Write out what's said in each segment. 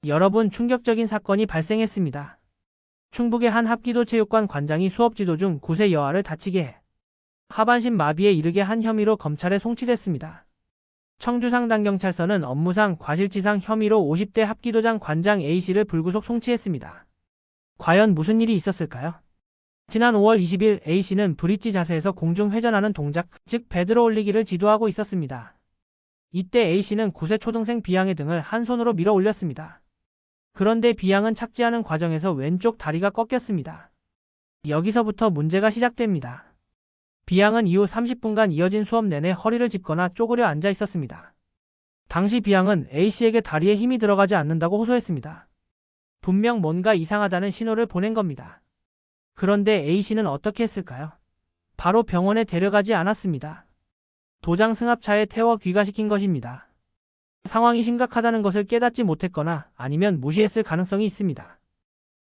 여러분, 충격적인 사건이 발생했습니다. 충북의 한 합기도 체육관 관장이 수업 지도 중 9세 여아를 다치게 해 하반신 마비에 이르게 한 혐의로 검찰에 송치됐습니다. 청주상당경찰서는 업무상 과실치상 혐의로 50대 합기도장 관장 A씨를 불구속 송치했습니다. 과연 무슨 일이 있었을까요? 지난 5월 20일 A씨는 브릿지 자세에서 공중 회전하는 동작, 즉 배들어 올리기를 지도하고 있었습니다. 이때 A씨는 9세 초등생 B양의 등을 한 손으로 밀어 올렸습니다. 그런데 B양은 착지하는 과정에서 왼쪽 다리가 꺾였습니다. 여기서부터 문제가 시작됩니다. B양은 이후 30분간 이어진 수업 내내 허리를 짚거나 쪼그려 앉아 있었습니다. 당시 B양은 A씨에게 다리에 힘이 들어가지 않는다고 호소했습니다. 분명 뭔가 이상하다는 신호를 보낸 겁니다. 그런데 A씨는 어떻게 했을까요? 바로 병원에 데려가지 않았습니다. 도장 승합차에 태워 귀가시킨 것입니다. 상황이 심각하다는 것을 깨닫지 못했거나 아니면 무시했을 가능성이 있습니다.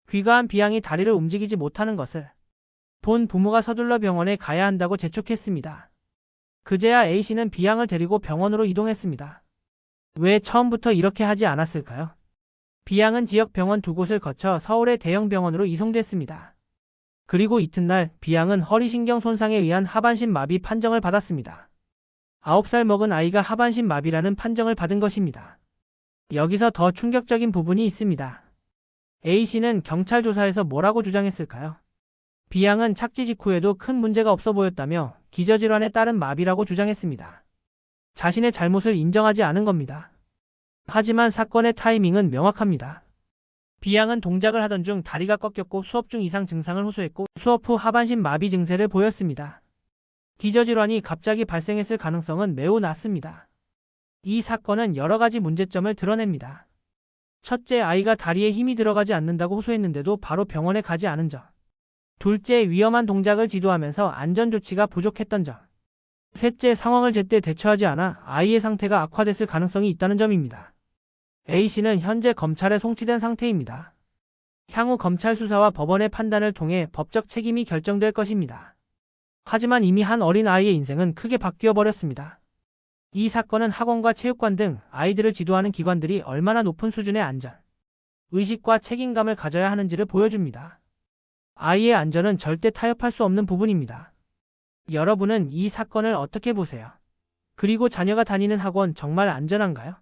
귀가한 B양이 다리를 움직이지 못하는 것을 본 부모가 서둘러 병원에 가야 한다고 재촉했습니다. 그제야 A씨는 B양을 데리고 병원으로 이동했습니다. 왜 처음부터 이렇게 하지 않았을까요? B양은 지역 병원 2곳을 거쳐 서울의 대형 병원으로 이송됐습니다. 그리고 이튿날 B양은 허리신경 손상에 의한 하반신 마비 판정을 받았습니다. 9살 먹은 아이가 하반신 마비라는 판정을 받은 것입니다. 여기서 더 충격적인 부분이 있습니다. A씨는 경찰 조사에서 뭐라고 주장했을까요? B양은 착지 직후에도 큰 문제가 없어 보였다며 기저질환에 따른 마비라고 주장했습니다. 자신의 잘못을 인정하지 않은 겁니다. 하지만 사건의 타이밍은 명확합니다. B양은 동작을 하던 중 다리가 꺾였고 수업 중 이상 증상을 호소했고 수업 후 하반신 마비 증세를 보였습니다. 기저질환이 갑자기 발생했을 가능성은 매우 낮습니다. 이 사건은 여러 가지 문제점을 드러냅니다. 첫째, 아이가 다리에 힘이 들어가지 않는다고 호소했는데도 바로 병원에 가지 않은 점. 둘째, 위험한 동작을 지도하면서 안전조치가 부족했던 점. 셋째, 상황을 제때 대처하지 않아 아이의 상태가 악화됐을 가능성이 있다는 점입니다. A씨는 현재 검찰에 송치된 상태입니다. 향후 검찰 수사와 법원의 판단을 통해 법적 책임이 결정될 것입니다. 하지만 이미 한 어린 아이의 인생은 크게 바뀌어 버렸습니다. 이 사건은 학원과 체육관 등 아이들을 지도하는 기관들이 얼마나 높은 수준의 안전, 의식과 책임감을 가져야 하는지를 보여줍니다. 아이의 안전은 절대 타협할 수 없는 부분입니다. 여러분은 이 사건을 어떻게 보세요? 그리고 자녀가 다니는 학원 정말 안전한가요?